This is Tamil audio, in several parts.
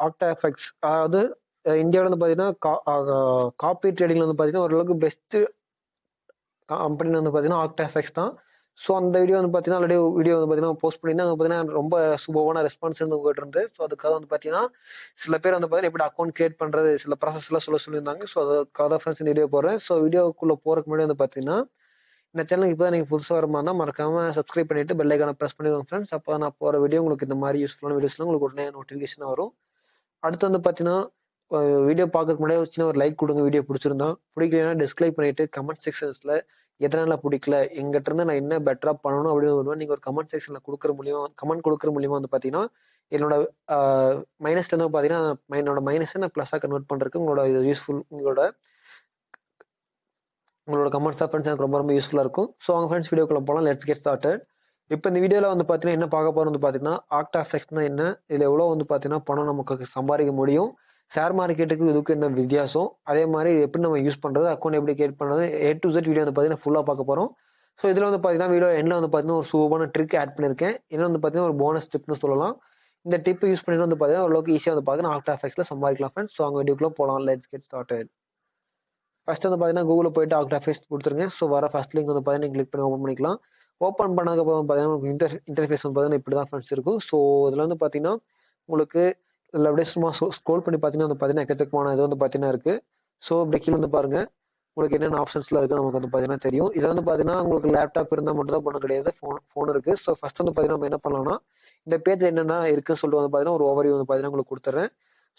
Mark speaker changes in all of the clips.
Speaker 1: Octafx. அதாவது இந்தியாவில் வந்து பார்த்தீங்கன்னா காப்பி ட்ரேடிங்ல வந்து பார்த்தீங்கன்னா ஓரளவுக்கு பெஸ்ட் கம்பெனி வந்து பார்த்தீங்கன்னா ஆக்டாஃபெக்ஸ் தான். ஸோ அந்த வீடியோ வந்து பார்த்தீங்கன்னா ஆல்ரெடி வீடியோ வந்து பார்த்தீங்கன்னா போஸ்ட் பண்ணியிருந்தாங்க. பார்த்தீங்கன்னா ரொம்ப சூப்பரான ரெஸ்பான்ஸ் வந்து உங்ககிட்ட இருந்து. ஸோ அதுக்காக வந்து பார்த்தீங்கன்னா சில பேர் வந்து பார்த்தீங்கன்னா எப்படி அக்கௌண்ட் கிரியேட் பண்ணுறது சில ப்ராசஸ் எல்லாம் சொல்லியிருந்தாங்க. ஸோ அதுக்காக தான் ஃப்ரெண்ட்ஸ் இந்த வீடியோ போடுறேன். ஸோ வீடியோக்குள்ளே போகிறதுக்கு முன்னாடி வந்து பார்த்தீங்கன்னா இந்த சேனலுக்கு இப்போ தான் நீங்கள் புதுசாக வருமானா மறக்காம சப்ஸ்கிரைப் பண்ணிட்டு பெல் ஐக்கான ப்ரெஸ் பண்ணிடுவோம் ஃப்ரெண்ட்ஸ். அப்போ நான் போகிற வீடியோ உங்களுக்கு இந்த மாதிரி யூஸ்ஃபுல்லான வீடியோஸ்லாம் உங்களுக்கு உடனே நோட்டிஃபிகேஷன் வரும். அடுத்து வந்து பார்த்தீங்கன்னா வீடியோ பார்க்கறதுக்கு முன்னாடி ஒரு சின்ன ஒரு லைக் கொடுங்க. வீடியோ பிடிச்சிருந்தா பிடிக்கலன்னா டிஸ்லைக் பண்ணிட்டு கமெண்ட் செக்ஷன்ஸ்ல எதனால பிடிக்கல எங்கிட்ட இருந்து நான் என்ன பெட்டரா பண்ணணும் அப்படின்னு நீங்க ஒரு கமெண்ட் செக்ஷன்ல கமெண்ட் கொடுக்குற மூலியமா வந்து பாத்தீங்கன்னா என்னோட மைனஸ்ல இருந்து பாத்தீங்கன்னா என்னோட மைனஸை நான் பிளஸா கன்வெர்ட் பண்றதுக்கு உங்களோட யூஸ்ஃபுல் உங்களோட கமெண்ட்ஸ் ஃப்ரெண்ட்ஸ் எனக்கு ரொம்ப ரொம்ப யூஸ்ஃபுல்லா இருக்கும். ஸோ அவங்க ஃப்ரெண்ட்ஸ் வீடியோக்குள்ள போகலாம். Let's get started. இப்போ இந்த வீடியோல வந்து பாத்தீங்கன்னா என்ன பார்க்க போறோம் வந்து பாத்தீங்கன்னா ஆக்டாஃபெக்ட்னா என்ன, இதுல எவ்வளவு வந்து பாத்தீங்கன்னா பணம் நமக்கு சம்பாதிக்க முடியும், ஷேர் மார்க்கெட்டுக்கு இதுக்கு என்ன வித்தியாசம், அதே மாதிரி எப்படி நம்ம யூஸ் பண்றது, அக்கௌண்ட் எப்படி கிரியேட் பண்றது, A to Z வீடியோ வந்து பாத்தீங்கன்னா ஃபுல்லா பார்க்க போறோம். ஸோ இதுல வந்து பாத்தீங்கன்னா வீடியோ எண்ட்ல வந்து பாத்தீங்கன்னா ஒரு சூப்பரான ட்ரிக் ஆட் பண்ணிருக்கேன். இன்னும் வந்து பாத்தீங்கன்னா ஒரு போனஸ் டிப்னு சொல்லலாம். இந்த டிப் யூஸ் பண்ணி வந்து பாத்தீங்கன்னா ஓரளவுக்கு ஈஸியா வந்து பாத்தீங்கன்னா ஆக்டாஃபெக்ட்ல சம்பாதிக்கலாம் ஃப்ரெண்ட்ஸ். ஸோ அவங்க வீடியோக்குள்ள போலாம். Let's get started. ஃபர்ஸ்ட் வந்து பாத்தீங்கன்னா கூகுளில் போயிட்டு ஆக்டாஃபெக்ட் கொடுத்துருங்க. ஸோ வர ஃபர்ஸ்ட் லிங்க் வந்து பாத்தீங்கன்னா கிளிக் பண்ணி ஓப்பன் பண்ணிக்கலாம். ஓப்பன் பண்ணதுக்கப்புறம் பாத்தீங்கன்னா இன்டர்ஃபேஸ் வந்து பாத்தீங்கன்னா இப்படி தான் ஃப்ரெண்ட்ஸ் இருக்கும். ஸோ இதுல வந்து பாத்தீங்கன்னா உங்களுக்கு இதில் அப்படியே சும்மா ஸ்க்ரோல் பண்ணி பார்த்தீங்கன்னா வந்து பார்த்தீங்கன்னா எக்கச்சக்கமான இது வந்து பார்த்தீங்கன்னா இருக்கு. ஸோ இப்படி கீழே வந்து பாருங்க உங்களுக்கு என்னென்ன ஆப்ஷன்ஸ்லாம் இருக்கு நமக்கு வந்து பார்த்தீங்கன்னா தெரியும். இது வந்து பார்த்தீங்கன்னா உங்களுக்கு லேப்டாப் இருந்தால் மட்டும் தான் பண்ண கிடையாது. ஃபோன் இருக்கு. ஸோ ஃபர்ஸ்ட் வந்து பார்த்தீங்கன்னா நம்ம என்ன பண்ணலாம்னா இந்த பேஜ் என்னென்ன இருக்குன்னு சொல்லிட்டு வந்து பார்த்தீங்கன்னா ஒரு ஓவர்வியூ வந்து பார்த்தீங்கன்னா உங்களுக்கு கொடுத்துறேன்.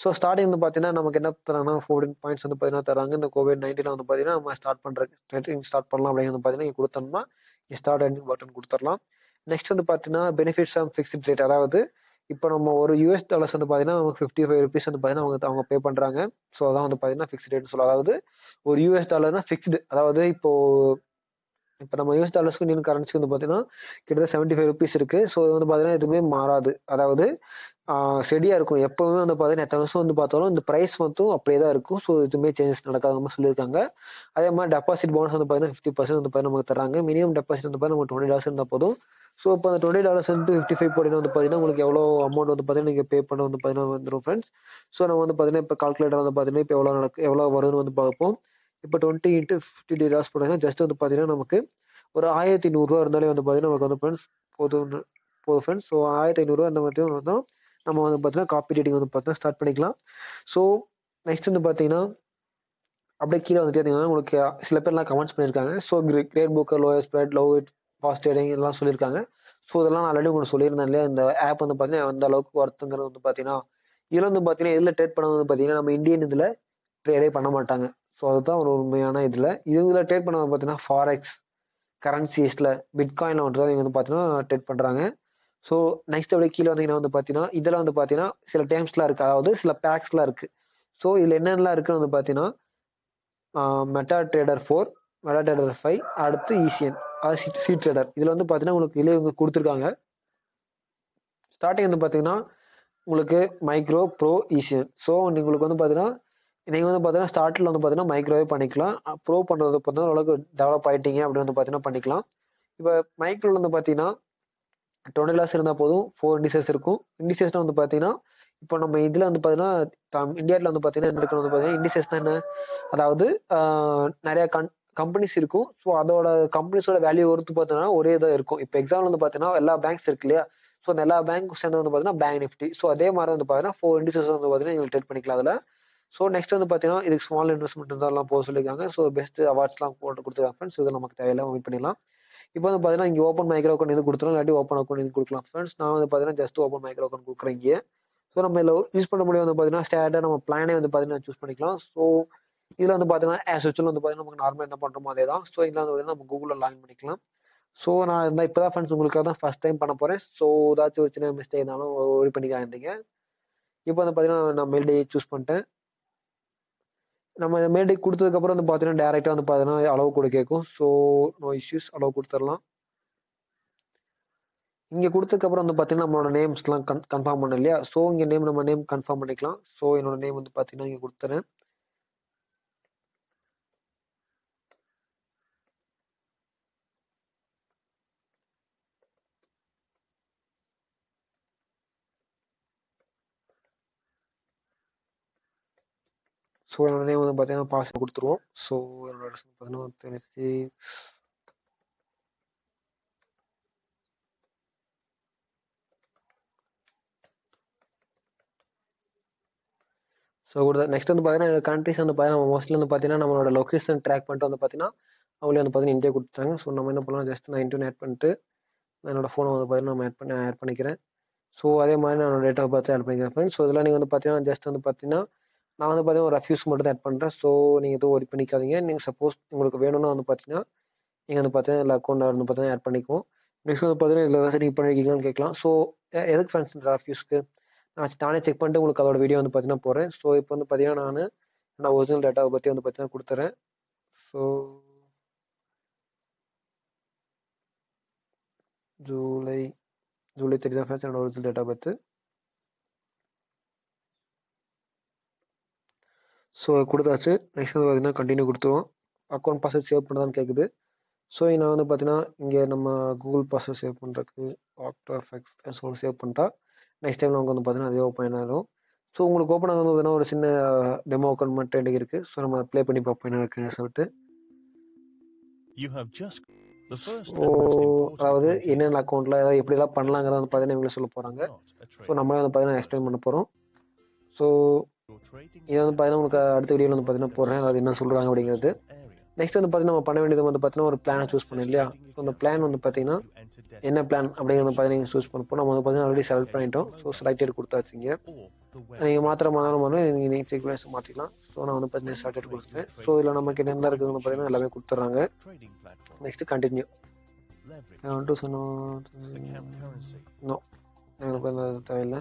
Speaker 1: ஸோ ஸ்டார்டிங் வந்து பார்த்தீங்கன்னா நமக்கு என்ன தராங்கன்னா 14 பாயிண்ட்ஸ் வந்து பார்த்தீங்கன்னா தராங்க. இந்த COVID-19 வந்து பார்த்தீங்கன்னா நம்ம ஸ்டார்ட் பண்ணலாம் அப்படின்னு வந்து பார்த்தீங்கன்னா கொடுத்தோம்னா ஸ்டார்ட் அண்ட் பட்டன் கொடுத்துடலாம். நெக்ஸ்ட் வந்து பார்த்தீங்கன்னா பெனிஃபிட்ஸ் ஆஃப் ஃபிக்ஸ்ட் ரேட், அதாவது இப்போ நம்ம ஒரு US டாலர்ஸ் வந்து பார்த்தீங்கன்னா நமக்கு 55 ருபீஸ் வந்து பார்த்தீங்கன்னா அவங்க பே பண்ணுறாங்க. ஸோ அதான் வந்து பார்த்தீங்கன்னா ஃபிக்ஸ்ட் ரேட்னு சொல்லலாம். அதாவது ஒரு US டாலர்னா ஃபிக்ஸ்டு, அதாவது இப்போ நம்ம US டாலர்ஸ்க்கு இந்தியன் கரன்சிக்கு வந்து பார்த்தீங்கன்னா கிட்டத்தட்ட 75 ருபீஸ் இருக்கு. ஸோ இது வந்து பார்த்தீங்கன்னா எதுவுமே மாறாது, அதாவது ஸ்டெடியா இருக்கும். எப்பவுமே வந்து பார்த்தீங்கன்னா எத்தனை வருஷம் வந்து பார்த்தாலும் இந்த ப்ரைஸ் மட்டும் அப்படியே தான் இருக்கும். ஸோ எதுவுமே சேஞ்சஸ் நடக்காத சொல்லியிருக்காங்க. அதே மாதிரி டெபாசிட் போனஸ் வந்து பார்த்தீங்கன்னா 50% வந்து பார்த்தீங்கன்னா நமக்கு தராங்க. மினிமம் டெபாசிட் வந்து பார்த்தீங்கன்னா நமக்கு $20 இருந்தால் போதும். ஸோ இப்போ அந்த $20 வந்து 55 போட்டினா வந்து பார்த்தீங்கன்னா உங்களுக்கு எவ்வளோ அமௌண்ட் வந்து பார்த்தீங்கன்னா நீங்கள் பே பண்ண வந்து பார்த்தீங்கன்னா வந்துடும் ஃப்ரெண்ட்ஸ். ஸோ நம்ம வந்து பார்த்தீங்கன்னா இப்போ கால்குலேட்டர் வந்து பார்த்தீங்கன்னா இப்போ எவ்வளோ வருதுன்னு வந்து பார்ப்போம். இப்போ 20 × 50 டாலர்ஸ் போட்டீங்கன்னா ஜஸ்ட் வந்து பார்த்தீங்கன்னா நமக்கு ஒரு $1100 இருந்தாலே வந்து பார்த்தீங்கன்னா நமக்கு வந்து ஃப்ரெண்ட்ஸ் போதும் ஃப்ரெண்ட்ஸ். ஸோ $1500 அந்த மாதிரி வந்தால் நம்ம வந்து பார்த்தீங்கன்னா காப்பி ரைட்டிங் வந்து பார்த்தீங்கன்னா ஸ்டார்ட் பண்ணிக்கலாம். ஸோ நெக்ஸ்ட் வந்து பார்த்தீங்கன்னா அப்படியே கீழே வந்து பார்த்தீங்கன்னா உங்களுக்கு சில பேர்லாம் கமெண்ட்ஸ் பண்ணியிருக்காங்க. So great book, lower spread, low it, fast trading இதெல்லாம் சொல்லியிருக்காங்க. ஸோ இதெல்லாம் நான் ஆல்ரெடி உங்களுக்கு சொல்லியிருந்தேன் இல்லையா, இந்த ஆப் வந்து பார்த்தீங்கன்னா அந்த அளவுக்கு ஒர்த்துங்கிறது வந்து பார்த்தீங்கன்னா இதில் வந்து பார்த்தீங்கன்னா இதில் ட்ரேட் பண்ண வந்து பார்த்தீங்கன்னா நம்ம இந்தியன் இதில் ட்ரேடே பண்ண மாட்டாங்க. ஸோ அதுதான் ஒரு உண்மையான இதில் ட்ரேட் பண்ண பார்த்தீங்கன்னா ஃபாரெக்ஸ் கரன்சிஸில் பிட்காயினில் மட்டும் தான் இவங்க வந்து பார்த்தீங்கன்னா ட்ரேட் பண்ணுறாங்க. ஸோ நெக்ஸ்ட் அப்படியே கீழே வந்தீங்கன்னா வந்து பார்த்தீங்கன்னா இதில் வந்து பார்த்தீங்கன்னா சில டேர்ம்ஸ்லாம் இருக்குது, அதாவது சில பேக்ஸ்லாம் இருக்குது. ஸோ இதில் என்னென்னலாம் இருக்குன்னு வந்து பார்த்தீங்கன்னா மெட்டா ட்ரேடர் 4, மெட்டா ட்ரேடர் 5, அடுத்து ஈசிஎன் அதாவது சி ட்ரேடர். இதில் வந்து பார்த்தீங்கன்னா உங்களுக்கு இதில் இவங்க கொடுத்துருக்காங்க. ஸ்டார்டிங் வந்து பார்த்தீங்கன்னா உங்களுக்கு மைக்ரோ, ப்ரோ, ஈசிஎன். ஸோ உங்களுக்கு வந்து பார்த்தீங்கன்னா நீங்கள் வந்து பார்த்தீங்கன்னா ஸ்டார்டில் வந்து பார்த்தீங்கன்னா மைக்ரோவே பண்ணிக்கலாம். ப்ரோ பண்ணுறது பார்த்தீங்கன்னா ஓரளவுக்கு டெவலப் ஆகிட்டீங்க அப்படி வந்து பார்த்தீங்கன்னா பண்ணிக்கலாம். இப்போ மைக்ரோவில் வந்து பார்த்தீங்கன்னா $20 இருந்தால் போதும். 4 இண்டிசஸ் இருக்கும். இண்டிசஸ்ல வந்து பார்த்தீங்கன்னா இப்போ நம்ம இதில் வந்து பார்த்தீங்கன்னா இந்தியாவில் வந்து பார்த்தீங்கன்னா என்ன வந்து பார்த்தீங்கன்னா இண்டிசஸ் தான் என்ன, அதாவது நிறைய கம்பெனிஸ் இருக்கும். ஸோ அதோட கம்பெனிஸோட வேல்யூ ஒர்த்து பார்த்தீங்கன்னா ஒரே இதாக இருக்கும். இப்போ எக்ஸாம்பிள் வந்து பார்த்தீங்கன்னா எல்லா பேங்க்ஸ் இருக்கு இல்லையா, ஸோ அந்த எல்லா பேங்க் சேர்ந்து வந்து பார்த்தீங்கன்னா பேங்க் நிஃப்டி. ஸோ அதே மாதிரி வந்து பார்த்தீங்கன்னா 4 இண்டிசஸ் வந்து பார்த்தீங்கன்னா நீங்கள் ட்ரேட் பண்ணிக்கலாம் அதில். ஸோ நெக்ஸ்ட் வந்து பார்த்தீங்கன்னா இதுக்கு ஸ்மால் இன்வெஸ்ட்மெண்ட் இருந்தாலும் போக சொல்லியிருக்காங்க. ஸோ பெஸ்ட் அவார்ட்ஸ்லாம் போட்டு கொடுத்துருக்காங்க ஃப்ரெண்ட்ஸ். இது நமக்கு தேவையில்லை, மீட் பண்ணிடலாம். இப்போ வந்து பார்த்தீங்கன்னா இங்கே ஓப்பன் மைக்ரோ அக்கௌண்ட் இது கொடுத்துரும், இல்லாட்டி ஓப்பன் அக்கௌண்ட் இது கொடுக்கலாம் ஃப்ரெண்ட்ஸ். நான் வந்து பார்த்தீங்கன்னா ஜஸ்ட் ஓப்பன் மைக்ரோ அக்கௌண்ட் கொடுக்குறேன் இங்கே. ஸோ நம்ம இதில் யூஸ் பண்ண முடியும் வந்து பார்த்தீங்கன்னா ஸ்டாண்டர்டாக நம்ம பிளானே வந்து பார்த்தீங்கன்னா சூஸ் பண்ணிக்கலாம். ஸோ இதில் வந்து பார்த்தீங்கன்னா ஆஸ் யூஸ்வல் வந்து பார்த்தீங்கன்னா நமக்கு நார்மலாக என்ன பண்ணுறோமோ அதே தான். ஸோ இதில் வந்து பார்த்தீங்கன்னா நம்ம கூகுளில் லாகின் பண்ணிக்கலாம். ஸோ நான் இருந்தால் இப்போ தான் ஃப்ரெண்ட்ஸ் உங்களுக்காக தான் ஃபஸ்ட் டைம் பண்ண போகிறேன். ஸோ ஏதாச்சும் ஒரு சின்ன மிஸ்டேக் இருந்தாலும் ஒரி பண்ணிக்காதீங்க. இப்போ வந்து பார்த்தீங்கன்னா நான் மெயில் ஐடி சூஸ் பண்ணிட்டேன். நம்ம மெயில் ஐடி கொடுத்ததுக்கப்புறம் வந்து பார்த்தீங்கன்னா டேரெக்டாக வந்து பார்த்தீங்கன்னா அளவு கூட கேட்கும். ஸோ நோ இஷ்யூஸ், அளவு கொடுத்துடலாம். இங்கே கொடுத்ததுக்கப்புறம் வந்து பார்த்தீங்கன்னா நம்மளோட நேம்ஸ்லாம் கன்ஃபார்ம் பண்ண இல்லையா, ஸோ இங்கே நம்ம நேம் கன்ஃபார்ம் பண்ணிக்கலாம். ஸோ என்னோட நேம் வந்து பார்த்தீங்கன்னா இங்கே கொடுத்துறேன். ஸோ என்னோட நேம் வந்து பார்த்தீங்கன்னா பாஸ்வேர்ட் கொடுத்துருவோம். ஸோ என்னோட பார்த்தீங்கன்னா தெரிஞ்சு ஸோ நெக்ஸ்ட் வந்து பார்த்தீங்கன்னா கண்ட்ரிஸ் வந்து பார்த்தீங்கன்னா மோஸ்ட்லி வந்து பார்த்தீங்கன்னா நம்மளோட லொக்கேஷன் ட்ராக் பண்ணிட்டு வந்து பார்த்தீங்கன்னா அவங்களே வந்து பார்த்தீங்கன்னா இந்தியா கொடுத்தாங்க. ஸோ நம்ம என்ன பண்ணலாம், ஜஸ்ட் நான் இன்டர்ன் ஆட் பண்ணிட்டு என்னோட ஃபோனை வந்து பார்த்தீங்கன்னா நம்ம ஆட் பண்ணிக்கிறேன். ஸோ அதே மாதிரி நான் டேட் ஆஃப் பர்த் ஆட் பண்ணிக்கிறேன் ஃப்ரெண்ட்ஸ். ஸோ இதெல்லாம் நீங்கள் வந்து பார்த்தீங்கன்னா ஜஸ்ட் வந்து பார்த்தீங்கன்னா நான் வந்து பார்த்தீங்கன்னா ஒரு ரஃப்யூஸ் மட்டும் தான் ஆட் பண்ணுறேன். ஸோ நீங்கள் எதுவும் ஒரி பண்ணிக்காதீங்க. நீங்கள் சப்போஸ் உங்களுக்கு வேணும்னா வந்து பார்த்தீங்கன்னா நீங்கள் வந்து பார்த்தீங்கன்னா இல்லை அக்கௌண்ட் வந்து பார்த்தீங்கன்னா ஆட் பண்ணிக்குவோம். நெக்ஸ்ட் வந்து பார்த்தீங்கன்னா இதில் ஏதாச்சும் நீங்கள் பண்ணிருக்கீங்கன்னு கேட்கலாம். ஸோ எதுக்கு ஃப்ரெண்ட்ஸ் ரஃப்யூஸ்க்கு நானே செக் பண்ணிட்டு உங்களுக்கு அதோட வீடியோ வந்து பார்த்தீங்கன்னா போகிறேன். ஸோ இப்போ வந்து பார்த்தீங்கன்னா நான் ஒரிஜினல் டேட்டாவை பற்றி வந்து பார்த்தீங்கன்னா கொடுத்துறேன். ஸோ ஜூலை 3 தான் ஃப்ரெண்ட்ஸ் என்னோட ஒரிஜினல் டேட்டா பற்றி. ஸோ கொடுத்தாச்சு. நெக்ஸ்ட் வந்து பார்த்தீங்கன்னா கண்டினியூ கொடுத்துருவோம். அக்கௌண்ட் பாஸ்வேர்ட் சேவ் பண்ணதான்னு கேட்குது. ஸோ நான் வந்து பார்த்தீங்கன்னா இங்கே நம்ம கூகுள் பாஸ்வேர்ட் சேவ் பண்ணுறதுக்கு Octafx சேவ் பண்ணிட்டா நெக்ஸ்ட் டைம் நமக்கு வந்து பார்த்தீங்கன்னா அதே ஓப்பன் ஆகிடும். ஸோ உங்களுக்கு ஓப்பன் ஆகுது பார்த்தீங்கன்னா ஒரு சின்ன டெமோ அக்கௌண்ட் மட்டும் எனக்கு இருக்குது. ஸோ நம்ம ப்ளே பண்ணி பார்ப்போம் என்ன இருக்குன்னு சொல்லிட்டு. ஸோ அதாவது என்னென்ன அக்கௌண்ட்டில் ஏதாவது எப்படிலாம் பண்ணலாங்கிறத வந்து பார்த்தீங்கன்னா இவங்களே சொல்ல போகிறாங்க. ஸோ நம்மளே வந்து பார்த்தீங்கன்னா எக்ஸ்பிளைன் பண்ண போகிறோம். ஸோ இதை வந்து பார்த்தீங்கன்னா உங்களுக்கு அடுத்த வீடியோவில் வந்து பார்த்தீங்கன்னா போடுறேன், அதாவது என்ன சொல்கிறாங்க அப்படிங்கிறது. நெக்ஸ்ட் வந்து பார்த்தீங்கன்னா நம்ம பண்ண வேண்டியது வந்து பார்த்தீங்கன்னா ஒரு பிளானை சூஸ் பண்ணோம் இல்லையா. ஸோ அந்த பிளான் வந்து பார்த்தீங்கன்னா என்ன பிளான் அப்படிங்கிறத பார்த்தீங்கன்னா நீங்கள் சூஸ் பண்ணப்போ நம்ம வந்து பார்த்தீங்கன்னா ஆல்ரெடி செலக்ட் பண்ணிட்டோம். ஸோ செலக்டட் கொடுத்தாச்சுங்க. நீங்கள் மாத்திரமானாலும் நீங்கள் சீக்வன்ஸ் மாற்றிக்கலாம். ஸோ நான் வந்து பார்த்தீங்கன்னா செலக்டட் கொடுத்துட்டேன். ஸோ இதில் நமக்கு என்ன இருக்குதுன்னு பார்த்தீங்கன்னா எல்லாமே கொடுத்துட்றாங்க. Next continue. நோ எனக்கு தேவையில்லை.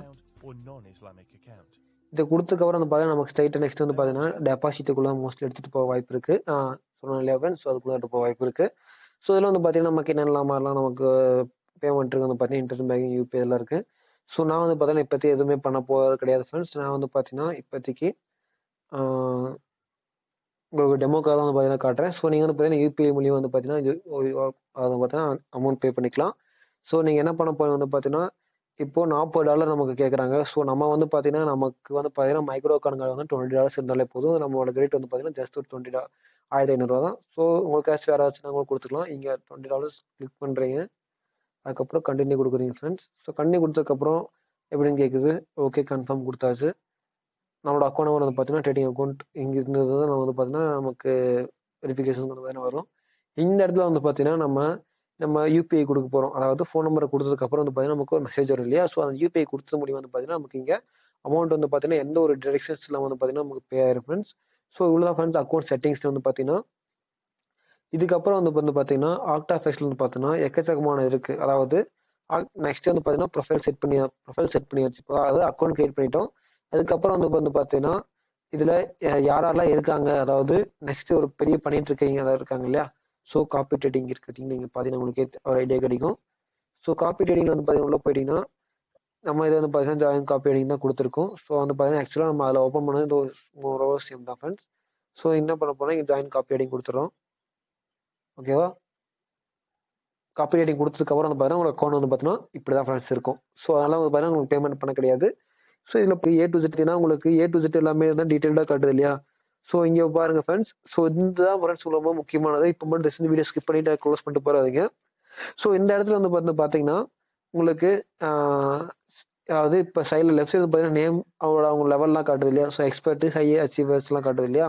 Speaker 1: இதை கொடுத்ததுக்கப்புறம் வந்து பார்த்தீங்கன்னா நமக்கு ஸ்ட்ரைட்டாக நெக்ஸ்ட் வந்து பார்த்தீங்கன்னா டெபாசிட்டுக்குள்ளே மோஸ்ட்லி எடுத்துகிட்டு போக வாய்ப்பு இருக்குது. சொன்னேன் இல்லையா ஃப்ரெண்ட்ஸ், அதுக்குள்ளே எடுத்து போக வாய்ப்பு இருக்குது. ஸோ இதில் வந்து பார்த்தீங்கன்னா நமக்கு என்னென்ன மாதிரிலாம் நமக்கு பேமெண்ட் இருக்குது வந்து பார்த்தீங்கன்னா இன்டர்நெட் பேங்கிங் யூபிஐ எல்லாம் இருக்குது. ஸோ நான் வந்து பார்த்தீங்கன்னா இப்போதைக்கு எதுவுமே பண்ண போகிறது கிடையாது ஃப்ரெண்ட்ஸ். நான் வந்து பார்த்தீங்கன்னா இப்போதைக்கு உங்களுக்கு டெமோக்காக தான் வந்து பார்த்தீங்கன்னா காட்டுறேன். ஸோ நீங்கள் வந்து பார்த்தீங்கன்னா யூபிஐ மூலியம் வந்து பார்த்தீங்கன்னா இது அதை பார்த்தீங்கன்னா அமௌண்ட் பே பண்ணிக்கலாம். ஸோ நீங்கள் என்ன பண்ண போய் வந்து பார்த்தீங்கன்னா இப்போ $40 நமக்கு கேட்குறாங்க. ஸோ நம்ம வந்து பார்த்தீங்கன்னா நமக்கு வந்து பார்த்தீங்கன்னா மைக்ரோ கார்டுங்கிறது வந்து $20 இருந்தாலே போதும். நம்மளோட கிரெடிட் வந்து பார்த்தீங்கன்னா ஜஸ்ட் ஒரு $1500 தான். ஸோ உங்களுக்கு கேஷ் வேறு ஏதாச்சும் கூட கொடுத்துக்கலாம். இங்கே $20 கிளிக் பண்ணுறீங்க. அதுக்கப்புறம் கண்டினியூ கொடுக்குறீங்க ஃப்ரெண்ட்ஸ். ஸோ கண்டினியூ கொடுத்ததுக்கப்புறம் எப்படின்னு கேட்குது. ஓகே கன்ஃபார்ம் கொடுத்தாச்சு. நம்மளோட அக்கௌண்ட் நம்பர் வந்து பார்த்தீங்கன்னா ட்ரேடிங் அக்கௌண்ட் இங்கே இருந்தது தான் நம்ம வந்து பார்த்தீங்கன்னா நமக்கு வெரிஃபிகேஷன் வந்து வேணும் வரும். இந்த இடத்துல வந்து பார்த்தீங்கன்னா நம்ம யூபிஐ கொடுக்க போகிறோம். அதாவது ஃபோன் நம்பரை கொடுத்ததுக்கப்புறம் வந்து பார்த்தீங்கன்னா நமக்கு ஒரு மெசேஜ் வரும் இல்லையா. ஸோ அந்த யூபிஐ கொடுத்த முடியும் வந்து பார்த்தீங்கன்னா நமக்கு இங்கே அமௌண்ட் வந்து பார்த்தீங்கன்னா எந்த ஒரு டிரெக்ஷன்ஸில் வந்து பார்த்தீங்கன்னா நமக்கு பே ஆயிரும் ஃப்ரெண்ட்ஸ். ஸோ இவ்வளோ ஃப்ரெண்ட்ஸ் அக்கௌண்ட் செட்டிங்ஸில் வந்து பார்த்தீங்கன்னா இதுக்கப்புறம் வந்து பார்த்தீங்கன்னா Octafxல வந்து பார்த்தீங்கன்னா எக்கச்சக்கமான இருக்குது. அதாவது நெக்ஸ்ட் வந்து பார்த்தீங்கன்னா ப்ரொஃபைல் செட் பண்ணியாச்சு. அதாவது அக்கௌண்ட் கிரியேட் பண்ணிட்டோம். அதுக்கப்புறம் வந்து பார்த்தீங்கன்னா இதில் யாரெல்லாம் இருக்காங்க, அதாவது நெக்ஸ்ட் ஒரு பெரிய பண்ணிட்டு இருக்கீங்க அதாவது இருக்காங்க இல்லையா. ஸோ காப்பி ட்ரேடிங் இருக்கீங்க நீங்கள் பார்த்தீங்கன்னா உங்களுக்கு ஒரு ஐடியா கிடைக்கும். ஸோ காப்பி ட்ரேடிங் வந்து பார்த்தீங்கன்னா உள்ள போயிட்டீங்கன்னா நம்ம இதை வந்து பார்த்தீங்கன்னா ஜாயின் காப்பி ட்ரேடிங் தான் கொடுத்துருக்கோம். ஸோ வந்து பார்த்தீங்கன்னா ஆக்சுவலாக நம்ம அதில் ஓப்பன் பண்ணது இந்த ஒரு சேம் தான் ஃப்ரெண்ட்ஸ். ஸோ என்ன பண்ண போனால் இங்கே ஜாயின் காப்பி ட்ரேடிங் கொடுத்துறோம். ஓகேவா. காப்பி ரைட்டிங் கொடுத்ததுக்கப்புறம் வந்து பார்த்தீங்கன்னா உங்களுக்கு அக்கௌண்ட் வந்து பார்த்தீங்கன்னா இப்படி தான் ஃப்ரெண்ட்ஸ் இருக்கும். ஸோ அதனால் வந்து பார்த்தீங்கன்னா உங்களுக்கு பேமெண்ட் பண்ண கிடையாது. ஸோ இதில் இப்போ A to Z உங்களுக்கு A to Z எல்லாமே தான் டீட்டெயிலாக காட்டுது இல்லையா. ஸோ இங்கே பாருங்கள் ஃப்ரெண்ட்ஸ். ஸோ இதுதான் ஃப்ரெண்ட்ஸ் ரொம்ப முக்கியமானது. இப்போ மட்டும் வீடியோ ஸ்கிப் பண்ணிட்டு க்ளோஸ் பண்ணிட்டு போகாதீங்க. ஸோ இந்த இடத்துல வந்து பார்த்தீங்கன்னா உங்களுக்கு அதாவது இப்போ சைடில் லெஃப்ட் சைடு பார்த்தீங்கன்னா நேம் அவங்க லெவல்லாம் காட்டுது இல்லையா. ஸோ எக்ஸ்பர்ட் ஹை அச்சீவர்ஸ்லாம் காட்டுது இல்லையா.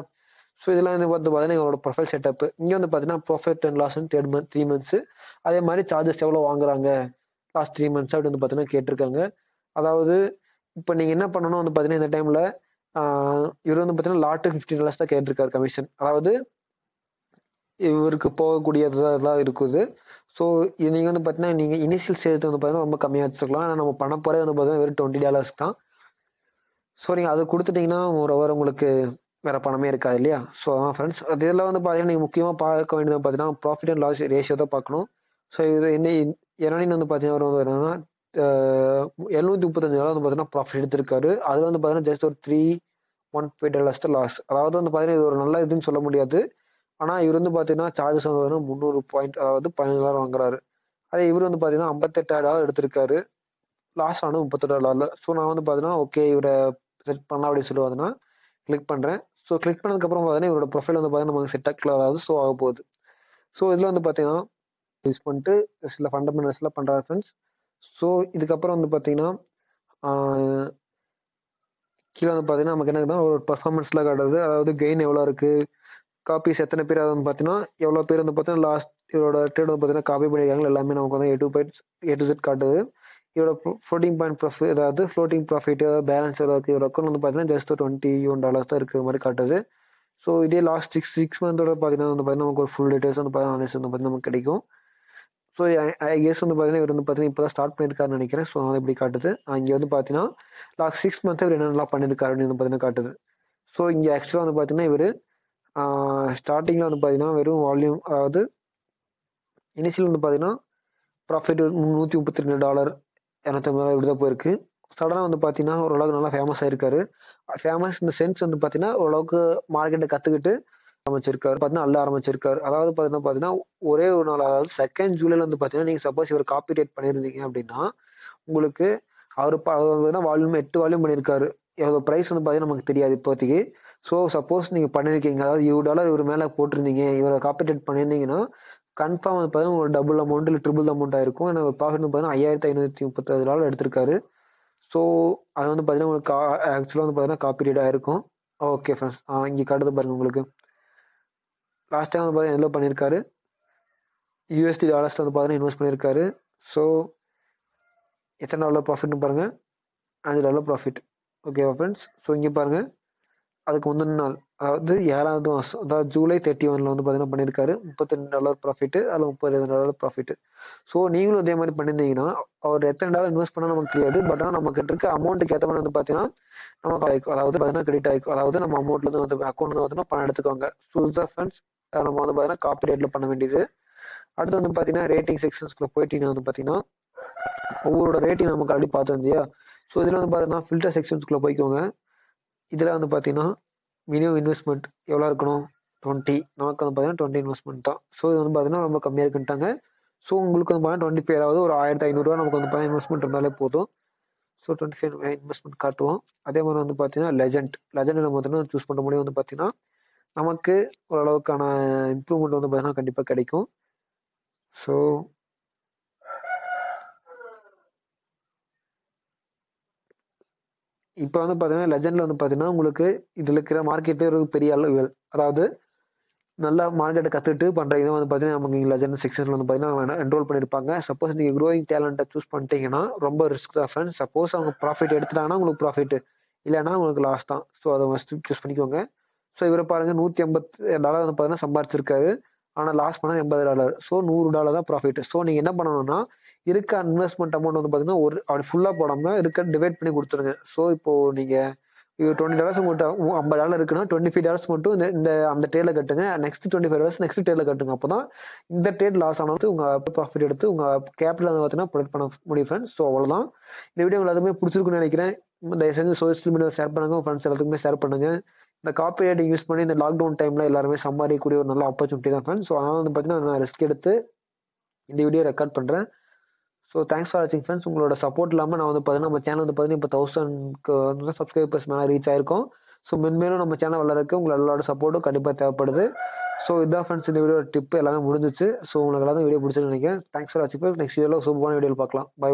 Speaker 1: ஸோ இதெல்லாம் வந்து பார்த்தீங்கன்னா எங்களோட ப்ரொஃபைல் செட்டப். இங்கே வந்து பார்த்தீங்கன்னா ப்ராஃபிட் அண்ட் லாஸ் 3 months. அதே மாதிரி சார்ஜஸ் எவ்வளோ வாங்குறாங்க லாஸ்ட் 3 months அப்படி வந்து பார்த்தீங்கன்னா கேட்டிருக்காங்க. அதாவது இப்போ நீங்கள் என்ன பண்ணணும் வந்து பார்த்தீங்கன்னா இந்த டைமில் இவர் வந்து பார்த்தீங்கன்னா லாட்டு $15 தான் கேட்டிருக்காரு கமிஷன். அதாவது இவருக்கு போகக்கூடியதாக இருக்குது. ஸோ நீங்கள் வந்து பார்த்தீங்கன்னா நீங்கள் இனிஷியல் சேர்த்து வந்து பார்த்தீங்கன்னா ரொம்ப கம்மியாக வச்சுக்கலாம். ஆனால் நம்ம பண்ண போகிறே வந்து பார்த்தீங்கன்னா வெறும் $20 தான். ஸோ நீங்கள் அதை கொடுத்துட்டிங்கன்னா ஒரு ஓவர் உங்களுக்கு வேறு பணமே இருக்காது இல்லையா. ஸோ அதான் ஃப்ரெண்ட்ஸ் அதெல்லாம் வந்து பார்த்தீங்கன்னா நீங்கள் முக்கியமாக பார்க்க வேண்டியது பார்த்தீங்கன்னா ப்ராஃபிட் அண்ட் லாஸ் ரேஷியோ தான் பார்க்கணும். ஸோ இது என்னன்னு வந்து பார்த்தீங்கன்னா ஒரு என்னன்னா $735 வந்து பார்த்தீங்கன்னா ப்ராஃபிட் எடுத்திருக்காரு. அதில் வந்து பார்த்தீங்கன்னா ஜஸ்ட் ஒரு $315 தான் லாஸ். அதாவது வந்து பார்த்தீங்கன்னா இது ஒரு நல்ல இதுன்னு சொல்ல முடியாது. ஆனால் இவர் வந்து பார்த்தீங்கன்னா சார்ஜஸ் வந்து பார்த்தீங்கன்னா 300 பாயிண்ட் அதாவது $15 வாங்குறாரு. அதே இவர் வந்து பார்த்தீங்கன்னா $58 எடுத்திருக்காரு. லாஸ் ஆனது $38. ஸோ நான் வந்து பார்த்தீங்கன்னா ஓகே இவரை செட் பண்ணலாம் அப்படின்னு சொல்லுவாங்கன்னா கிளிக் பண்ணுறேன். ஸோ கிளிக் பண்ணதுக்கப்புறம் பார்த்தீங்கன்னா இவரோட ப்ரொஃபைல் வந்து பார்த்தீங்கன்னா நமக்கு செட் அதாவது ஷோ ஆக போகுது. ஸோ இதில் வந்து பார்த்தீங்கன்னா யூஸ் பண்ணிட்டு சில ஃபண்டமெண்டல்ஸ்லாம் பண்ணுறாரு ஃப்ரெண்ட்ஸ். ஸோ இதுக்கப்புறம் வந்து பார்த்தீங்கன்னா கீழே வந்து பார்த்தீங்கன்னா நமக்கு என்ன ஒரு பர்ஃபார்மன்ஸ்லாம் காட்டுறது. அதாவது கெயின் எவ்வளோ இருக்குது, காப்பீஸ் எத்தனை பேர் வந்து பார்த்தீங்கன்னா எவ்வளோ பேர் வந்து பார்த்தீங்கன்னா லாஸ்ட் இதோட ட்ரேட் வந்து பார்த்தீங்கன்னா காப்பி பண்ணியிருக்காங்க எல்லாமே நமக்கு வந்து A to Z காட்டுது. இதோட ஃப்ளோட்டிங் பாயிண்ட் ப்ராஃபிட், அதாவது ஃப்ளோட்டிங் ப்ராஃபிட் பேலன்ஸ் எவ்வளோ இருக்குது, இதோட அக்கௌண்ட் வந்து பார்த்தீங்கன்னா ஜஸ்ட் $21 தான் இருக்கிற மாதிரி காட்டுது. ஸோ இதே லாஸ்ட் சிக்ஸ் மந்தோட பார்த்தீங்கன்னா வந்து பார்த்தீங்கன்னா நமக்கு ஒரு ஃபுல் டீடைல்ஸ் வந்து பார்த்தீங்கன்னா வந்து பார்த்தீங்கன்னா நமக்கு கிடைக்கும். ஸோ ஐ கெஸ் வந்து பார்த்தீங்கன்னா இவர் வந்து பார்த்தீங்கன்னா இப்போ தான் ஸ்டார்ட் பண்ணியிருக்காருன்னு நினைக்கிறேன். ஸோ அதனால் இப்படி காட்டுது. இங்கே வந்து பார்த்தீங்கன்னா லாஸ்ட் 6 மந்த்ஸ் இவர் என்னென்னலாம் பண்ணியிருக்காரு அப்படின்னு பார்த்தீங்கன்னா காட்டுது. ஸோ இங்கே ஆக்சுவலாக வந்து பார்த்தீங்கன்னா இவர் ஸ்டார்டிங்கில் வந்து பார்த்தீங்கன்னா வெறும் வால்யூம், அதாவது இனிஷியல் வந்து பார்த்தீங்கன்னா ப்ராஃபிட் $332 $250 இப்படி தான் போயிருக்கு. சடனாக வந்து பார்த்தீங்கன்னா ஓரளவுக்கு நல்லா ஃபேமஸ் ஆயிருக்காரு. ஃபேமஸ் இந்த சென்ஸ் வந்து பார்த்தீங்கன்னா ஓரளவுக்கு மார்க்கெட்டை கற்றுக்கிட்டு ஆரம்பிச்சிருக்காரு, பார்த்தீங்கன்னா அள்ள ஆரம்பிச்சிருக்காரு. அதாவது பார்த்தீங்கன்னா ஒரே ஒரு நாள், அதாவது 2 ஜூலைல வந்து பார்த்தீங்கன்னா நீங்கள் சப்போஸ் இவர் காப்பி ரைட் பண்ணியிருந்தீங்க அப்படின்னா உங்களுக்கு அவர் வால்யூம் 8 வால்யூம் பண்ணியிருக்காரு. எவ்வளோ ப்ரைஸ் வந்து பார்த்தீங்கன்னா நமக்கு தெரியாது இப்போதைக்கு. ஸோ சப்போஸ் நீங்கள் பண்ணியிருக்கீங்க, அதாவது $20 இவர் மேலே போட்டிருந்தீங்க, இவரை காப்பி ரைட் பண்ணியிருந்தீங்கன்னா கன்ஃபார்ம் வந்து பார்த்தீங்கன்னா ஒரு டபுள் அமௌண்ட் இல்லை ட்ரிபிள் அமௌண்ட் ஆயிருக்கும். ஏன்னா ஒரு ப்ராஃபிட் வந்து பார்த்தீங்கன்னா $5536 எடுத்திருக்காரு. ஸோ அது வந்து பார்த்தீங்கன்னா உங்களுக்கு ஆக்சுவலாக வந்து பார்த்தீங்கன்னா காப்பி ரைட் ஆயிருக்கும். ஓகே ஃப்ரெண்ட்ஸ், இங்கே காட்டுது பாருங்க உங்களுக்கு. லாஸ்ட் டைம் வந்து பார்த்தீங்கன்னா எவ்வளோ பண்ணியிருக்காரு, USD டாலர்ஸ்ல வந்து பார்த்தீங்கன்னா இன்வெஸ்ட் பண்ணியிருக்காரு. ஸோ எத்தனை டாலர் ப்ராஃபிட்னு பாருங்க, $5 ப்ராஃபிட். ஓகேவா ஃப்ரெண்ட்ஸ். ஸோ இங்கே பாருங்க, அதுக்கு முந்தின நாள், அதாவது 7வது மாதம், அதாவது ஜூலை 31 வந்து பார்த்தீங்கன்னா பண்ணியிருக்காரு $32 ப்ராஃபிட், அதில் $32 ப்ராஃபிட். ஸோ நீங்களும் இதே மாதிரி பண்ணியிருந்தீங்கன்னா அவர் எத்தனை டாலர் இன்வெஸ்ட் பண்ணால் நமக்கு தெரியாது. பட் ஆனால் நம்ம கிட்ட இருக்க அமௌண்ட்டுக்கு ஏற்ற மாதிரி வந்து பார்த்தீங்கன்னா நமக்கு ஆயிக்கும், அதாவது பார்த்தீங்கன்னா கிரெடிட் ஆயிக்கும். அதாவது நம்ம அமௌண்ட்லேருந்து வந்து அக்கௌண்ட் வந்து பணம் எடுத்துக்கோங்க. ஸோ இதுதான் ஃப்ரெண்ட்ஸ் நம்ம வந்து பார்த்தீங்கன்னா காப்பி ரேட்டில் பண்ண வேண்டியது. அடுத்து வந்து பார்த்தீங்கன்னா ரேட்டிங் செக்ஷன்ஸ்குள்ள போயிட்டீங்கன்னா வந்து பார்த்தீங்கன்னா ஒவ்வொரு ரேட்டிங் நமக்கு அப்படி பார்த்தோம் இல்லையா. ஸோ இதில் வந்து பார்த்தீங்கன்னா ஃபில்டர் செக்ஷன்ஸ்குள்ள போய்க்கோங்க. இதில் வந்து பார்த்தீங்கன்னா மினிமம் இன்வெஸ்ட்மெண்ட் எவ்வளோ இருக்கணும், 20. நமக்கு வந்து பார்த்தீங்கன்னா 20 இன்வெஸ்ட்மெண்ட் தான். ஸோ இது வந்து பார்த்தீங்கன்னா ரொம்ப கம்மியாக இருக்குன்ட்டாங்க. ஸோ உங்களுக்கு வந்து பார்த்தீங்கன்னா 25, அதாவது ஒரு $1500 நமக்கு வந்து பார்த்தீங்கன்னா இன்வெஸ்ட்மெண்ட் இருந்தாலே போதும். ஸோ 25 இன்வெஸ்ட்மெண்ட் காட்டுவோம். அதே மாதிரி வந்து பார்த்தீங்கன்னா லெஜண்ட் நம்ம வந்து சூஸ் பண்ண முடியும். வந்து பார்த்தீங்கன்னா நமக்கு ஓரளவுக்கான இம்ப்ரூவ்மெண்ட் வந்து பார்த்தீங்கன்னா கண்டிப்பாக கிடைக்கும். ஸோ இப்போ வந்து பார்த்தீங்கன்னா லெஜண்டில் வந்து பார்த்தீங்கன்னா உங்களுக்கு இதில் இருக்கிற மார்க்கெட்டே ஒரு பெரிய அளவுகள், அதாவது நல்லா மார்க்கெட்டை கற்றுட்டு பண்ணுறீங்க வந்து பார்த்தீங்கன்னா நமக்கு இங்கே லெஜண்ட் செக்ஷனில் வந்து பார்த்தீங்கன்னா என்ரோல் பண்ணியிருப்பாங்க. சப்போஸ் நீங்கள் க்ரோயிங் டேலண்ட்டை சூஸ் பண்ணிட்டீங்கன்னா ரொம்ப ரிஸ்க் தான் ஃப்ரெண்ட்ஸ். சப்போஸ் அவங்க ப்ராஃபிட் எடுத்துட்டாங்கன்னா உங்களுக்கு ப்ராஃபிட், இல்லைன்னா உங்களுக்கு லாஸ் தான். ஸோ அதை ஃபஸ்ட்டு சூஸ் பண்ணிக்கோங்க. ஸோ இவரை பாருங்கள், $180 வந்து பார்த்தீங்கன்னா சம்பாதிச்சிருக்காரு. ஆனால் லாஸ் பண்ணால் $80. ஸோ $100 தான் ப்ராஃபிட். ஸோ நீங்கள் என்ன பண்ணணும்னா இருக்க இன்வெஸ்ட்மெண்ட் அமௌண்ட் வந்து பார்த்தீங்கன்னா அப்படி ஃபுல்லாக போடாமல் இருக்க டிவைட் பண்ணி கொடுத்துருங்க. ஸோ இப்போ நீங்கள் $20 உங்கள்கிட்ட $50 இருக்குன்னா $25 மட்டும் இந்த அந்த ட்ரேட்ல கட்டுங்க. நெக்ஸ்ட் $25 நெக்ஸ்ட் ட்ரேட்ல கட்டுங்க. அப்போதான் இந்த ட்ரேட் லாஸ் ஆனாலும் உங்க ப்ராஃபிட் எடுத்து உங்க கேபிட்டல் வந்து பார்த்தீங்கன்னா ப்ரொடெக்ட் பண்ண முடியும் ஃப்ரெண்ட்ஸ். ஸோ அவ்வளோதான். இந்த வீடியோ எல்லாத்துக்குமே பிடிச்சிருக்குன்னு நினைக்கிறேன். தயவு செஞ்சு சோசியல் மீடியா ஷேர் பண்ணுங்க, ஃப்ரெண்ட்ஸ் எல்லாத்துக்குமே ஷேர் பண்ணுங்க. இந்த காப்பி ரைட்டிங் யூஸ் பண்ணி இந்த லாக்டவுன் டைம்ல எல்லாருமே சம்பாதிக்கக்கூடிய ஒரு நல்ல ஆப்பர்ச்சுனிட்டி தான் ஃப்ரெண்ட்ஸ். ஸோ அதனால வந்து பார்த்தீங்கன்னா நான் ரிஸ்க் எடுத்து இந்த வீடியோ ரெக்கார்ட் பண்ணுறேன். ஸோ தேங்க்ஸ் ஃபார் வாட்சிங் ஃப்ரெண்ட்ஸ். உங்களோட சப்போர்ட் இல்லாமல் நான் வந்து பார்த்தீங்கன்னா நம்ம சேனல் வந்து பார்த்தீங்கன்னா இப்போ 1000க்கு வந்து சப்ஸ்கிரைபர்ஸ் மேலே ரீச் ஆயிருக்கும். ஸோ மென்மேலும் நம்ம சேனல் வளர்றதுக்கு உங்களோட சப்போர்ட்டும் கண்டிப்பாக தேவைப்படுது. ஸோ இதான் ஃப்ரெண்ட்ஸ் இந்த வீடியோ டிப் எல்லாமே முடிஞ்சிச்சு. ஸோ உங்களுக்கு எல்லாரும் வீடியோ பிடிச்சிருக்கு நினைக்கிறேன். தேங்க்ஸ் ஃபார் வாட்சிங். நெக்ஸ்ட் வீடியோவில் சூப்பரான வீடியோ பார்க்கலாம். பை.